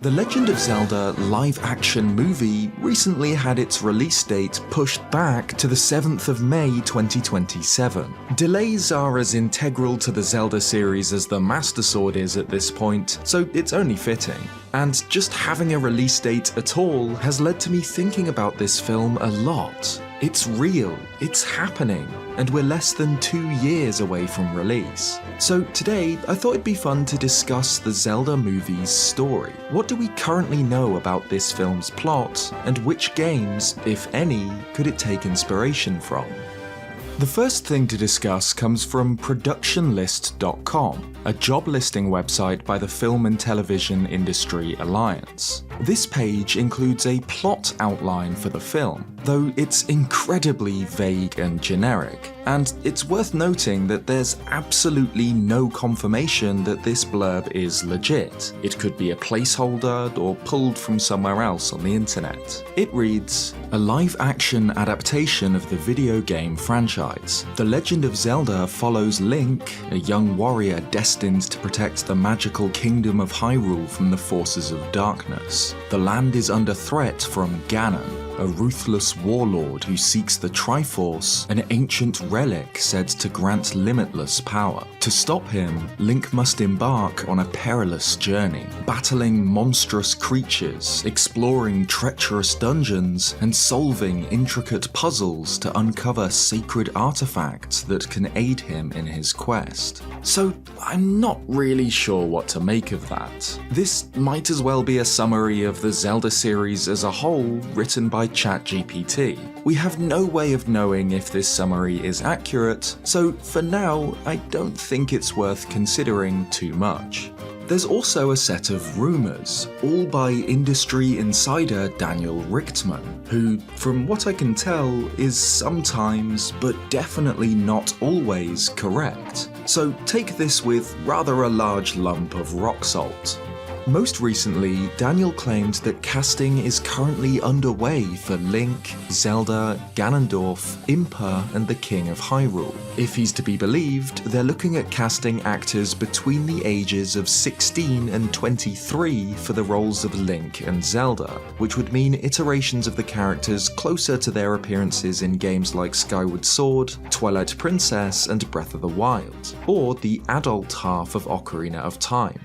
The Legend of Zelda live-action movie recently had its release date pushed back to the 7th of May 2027. Delays are as integral to the Zelda series as the Master Sword is at this point, so it's only fitting. And just having a release date at all has led to me thinking about this film a lot. It's real, it's happening, and we're less than 2 years away from release. So today, I thought it'd be fun to discuss the Zelda movie's story. What do we currently know about this film's plot, and which games, if any, could it take inspiration from? The first thing to discuss comes from productionlist.com, a job listing website by the Film and Television Industry Alliance. This page includes a plot outline for the film, though it's incredibly vague and generic, and it's worth noting that there's absolutely no confirmation that this blurb is legit. It could be a placeholder or pulled from somewhere else on the internet. It reads, "A live-action adaptation of the video game franchise. The Legend of Zelda follows Link, a young warrior destined to protect the magical kingdom of Hyrule from the forces of darkness. The land is under threat from Ganon, a ruthless warlord who seeks the Triforce, an ancient relic said to grant limitless power. To stop him, Link must embark on a perilous journey, battling monstrous creatures, exploring treacherous dungeons, and solving intricate puzzles to uncover sacred artifacts that can aid him in his quest." So I'm not really sure what to make of that. This might as well be a summary of the Zelda series as a whole, written by ChatGPT. We have no way of knowing if this summary is accurate, so for now, I don't think it's worth considering too much. There's also a set of rumours, all by industry insider Daniel Richtman, who, from what I can tell, is sometimes, but definitely not always, correct. So take this with rather a large lump of rock salt. Most recently, Daniel claimed that casting is currently underway for Link, Zelda, Ganondorf, Impa, and the King of Hyrule. If he's to be believed, they're looking at casting actors between the ages of 16 and 23 for the roles of Link and Zelda, which would mean iterations of the characters closer to their appearances in games like Skyward Sword, Twilight Princess, and Breath of the Wild, or the adult half of Ocarina of Time.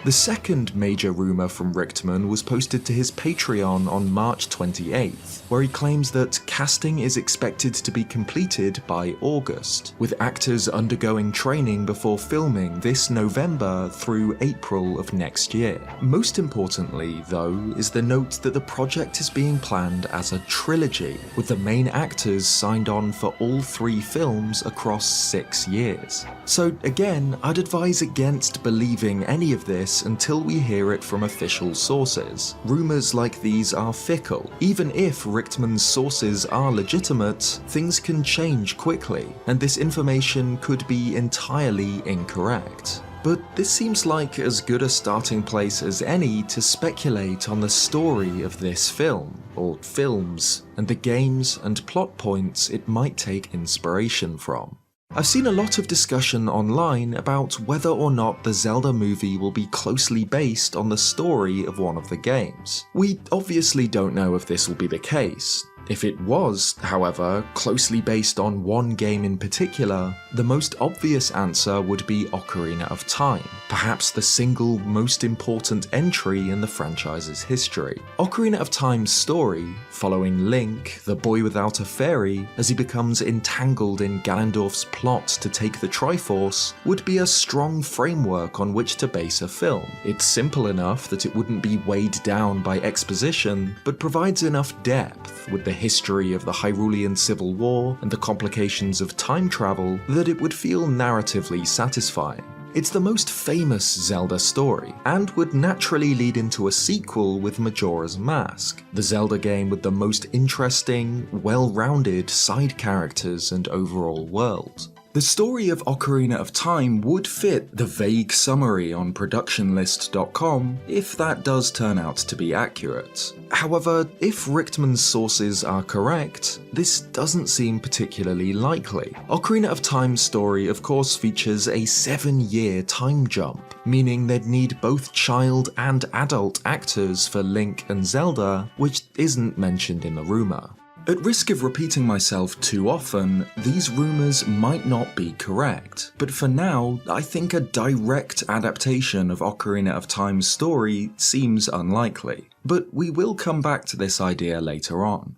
The second major rumour from Richtman was posted to his Patreon on March 28th, where he claims that casting is expected to be completed by August, with actors undergoing training before filming this November through April of next year. Most importantly, though, is the note that the project is being planned as a trilogy, with the main actors signed on for all 3 films across 6 years. So again, I'd advise against believing any of this until we hear it from official sources. Rumours like these are fickle. Even if Richtman's sources are legitimate, things can change quickly, and this information could be entirely incorrect. But this seems like as good a starting place as any to speculate on the story of this film, or films, and the games and plot points it might take inspiration from. I've seen a lot of discussion online about whether or not the Zelda movie will be closely based on the story of one of the games. We obviously don't know if this will be the case. If it was, however, closely based on one game in particular, the most obvious answer would be Ocarina of Time, perhaps the single most important entry in the franchise's history. Ocarina of Time's story, following Link, the boy without a fairy, as he becomes entangled in Ganondorf's plot to take the Triforce, would be a strong framework on which to base a film. It's simple enough that it wouldn't be weighed down by exposition, but provides enough depth with the history of the Hyrulean Civil War and the complications of time travel that it would feel narratively satisfying. It's the most famous Zelda story, and would naturally lead into a sequel with Majora's Mask, the Zelda game with the most interesting, well-rounded side characters and overall world. The story of Ocarina of Time would fit the vague summary on productionlist.com if that does turn out to be accurate. However, if Richtman's sources are correct, this doesn't seem particularly likely. Ocarina of Time's story of course features a 7-year time jump, meaning they'd need both child and adult actors for Link and Zelda, which isn't mentioned in the rumour. At risk of repeating myself too often, these rumours might not be correct, but for now, I think a direct adaptation of Ocarina of Time's story seems unlikely. But we will come back to this idea later on.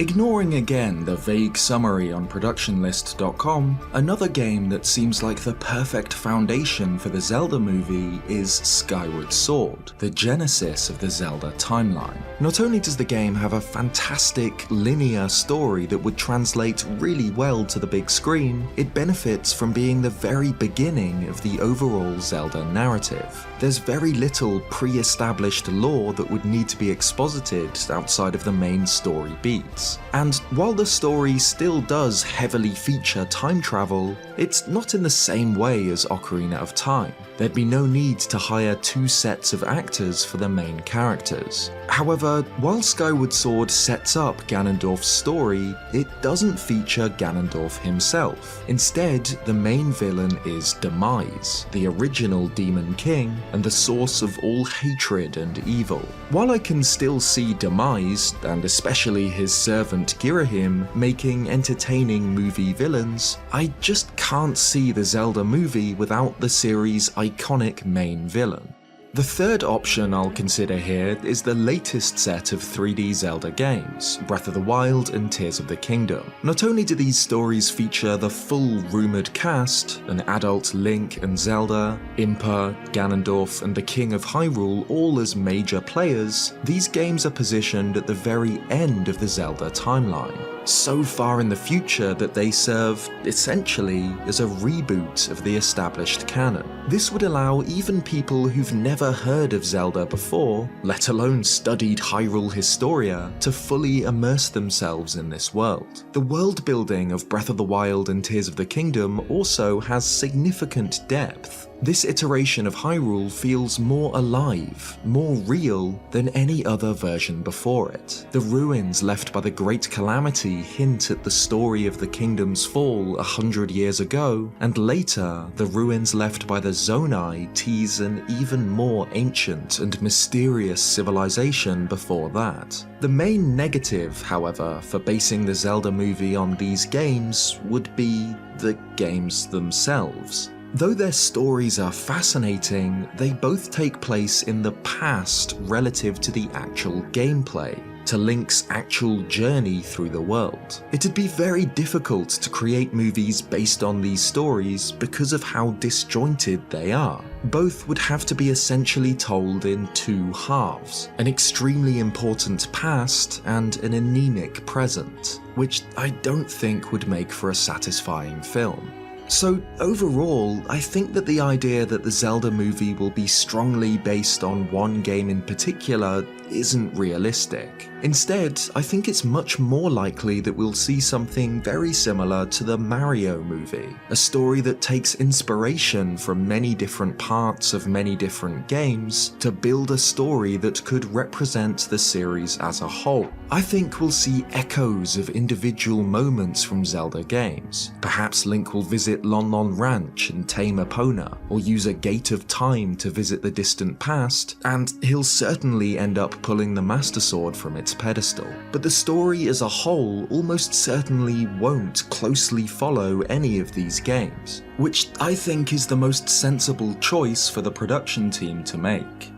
Ignoring again the vague summary on productionlist.com, another game that seems like the perfect foundation for the Zelda movie is Skyward Sword, the genesis of the Zelda timeline. Not only does the game have a fantastic linear story that would translate really well to the big screen, it benefits from being the very beginning of the overall Zelda narrative. There's very little pre-established lore that would need to be exposited outside of the main story beats. And while the story still does heavily feature time travel, it's not in the same way as Ocarina of Time. There'd be no need to hire 2 sets of actors for the main characters. However, while Skyward Sword sets up Ganondorf's story, it doesn't feature Ganondorf himself. Instead, the main villain is Demise, the original Demon King and the source of all hatred and evil. While I can still see Demise, and especially his servant Girahim, making entertaining movie villains, I just can't see the Zelda movie without the series' iconic main villain. The third option I'll consider here is the latest set of 3D Zelda games, Breath of the Wild and Tears of the Kingdom. Not only do these stories feature the full rumoured cast, an adult Link and Zelda, Impa, Ganondorf and the King of Hyrule all as major players, these games are positioned at the very end of the Zelda timeline, so far in the future that they serve, essentially, as a reboot of the established canon. This would allow even people who've never heard of Zelda before, let alone studied Hyrule Historia, to fully immerse themselves in this world. The world building of Breath of the Wild and Tears of the Kingdom also has significant depth. This iteration of Hyrule feels more alive, more real than any other version before it. The ruins left by the Great Calamity hint at the story of the kingdom's fall 100 years ago, and later, the ruins left by the Zonai tease an even more ancient and mysterious civilization before that. The main negative, however, for basing the Zelda movie on these games would be the games themselves. Though their stories are fascinating, they both take place in the past relative to the actual gameplay, to Link's actual journey through the world. It'd be very difficult to create movies based on these stories because of how disjointed they are. Both would have to be essentially told in 2 halves, an extremely important past and an anemic present, which I don't think would make for a satisfying film. So overall, I think that the idea that the Zelda movie will be strongly based on one game in particular isn't realistic. Instead, I think it's much more likely that we'll see something very similar to the Mario movie, a story that takes inspiration from many different parts of many different games to build a story that could represent the series as a whole. I think we'll see echoes of individual moments from Zelda games. Perhaps Link will visit Lon Lon Ranch and tame Epona, or use a Gate of Time to visit the distant past, and he'll certainly end up pulling the Master Sword from its pedestal. But the story as a whole almost certainly won't closely follow any of these games, which I think is the most sensible choice for the production team to make.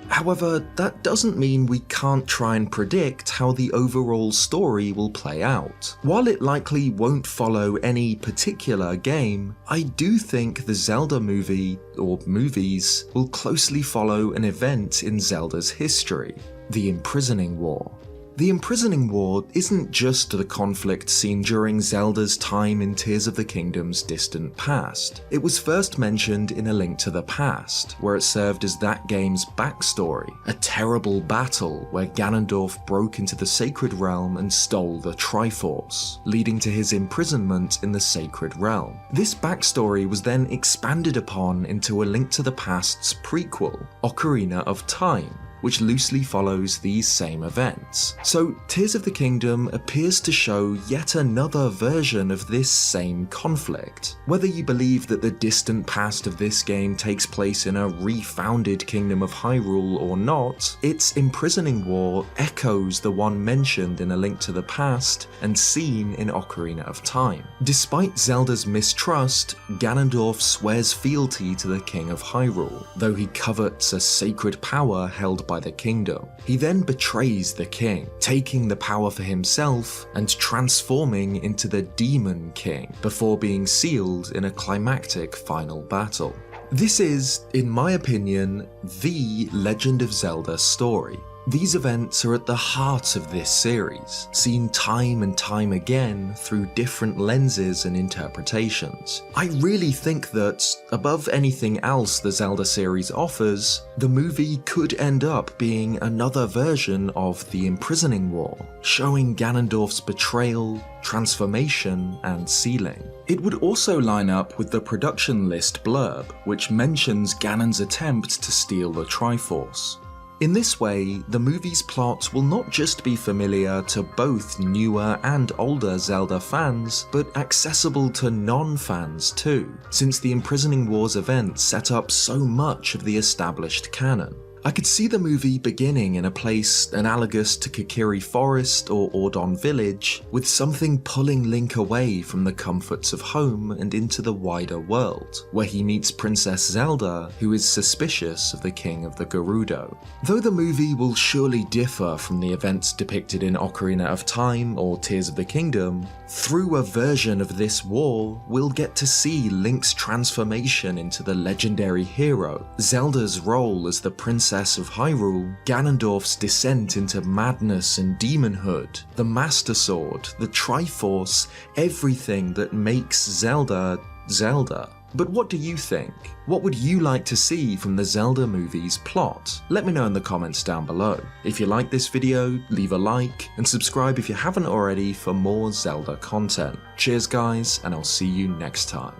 However, that doesn't mean we can't try and predict how the overall story will play out. While it likely won't follow any particular game, I do think the Zelda movie, or movies, will closely follow an event in Zelda's history, the Imprisoning War. The Imprisoning War isn't just the conflict seen during Zelda's time in Tears of the Kingdom's distant past. It was first mentioned in A Link to the Past, where it served as that game's backstory, a terrible battle where Ganondorf broke into the Sacred Realm and stole the Triforce, leading to his imprisonment in the Sacred Realm. This backstory was then expanded upon into A Link to the Past's prequel, Ocarina of Time, which loosely follows these same events. So Tears of the Kingdom appears to show yet another version of this same conflict. Whether you believe that the distant past of this game takes place in a refounded Kingdom of Hyrule or not, its Imprisoning War echoes the one mentioned in A Link to the Past and seen in Ocarina of Time. Despite Zelda's mistrust, Ganondorf swears fealty to the King of Hyrule, though he covets a sacred power held by the kingdom. He then betrays the king, taking the power for himself and transforming into the Demon King before being sealed in a climactic final battle. This is, in my opinion, the Legend of Zelda story. These events are at the heart of this series, seen time and time again through different lenses and interpretations. I really think that, above anything else the Zelda series offers, the movie could end up being another version of the Imprisoning War, showing Ganondorf's betrayal, transformation, and sealing. It would also line up with the production list blurb, which mentions Ganon's attempt to steal the Triforce. In this way, the movie's plot will not just be familiar to both newer and older Zelda fans, but accessible to non-fans too, since the Imprisoning War's events set up so much of the established canon. I could see the movie beginning in a place analogous to Kokiri Forest or Ordon Village, with something pulling Link away from the comforts of home and into the wider world, where he meets Princess Zelda, who is suspicious of the King of the Gerudo. Though the movie will surely differ from the events depicted in Ocarina of Time or Tears of the Kingdom, through a version of this war, we'll get to see Link's transformation into the legendary hero, Zelda's role as the Princess of Hyrule, Ganondorf's descent into madness and demonhood, the Master Sword, the Triforce, everything that makes Zelda, Zelda. But what do you think? What would you like to see from the Zelda movie's plot? Let me know in the comments down below. If you like this video, leave a like, and subscribe if you haven't already for more Zelda content. Cheers guys, and I'll see you next time.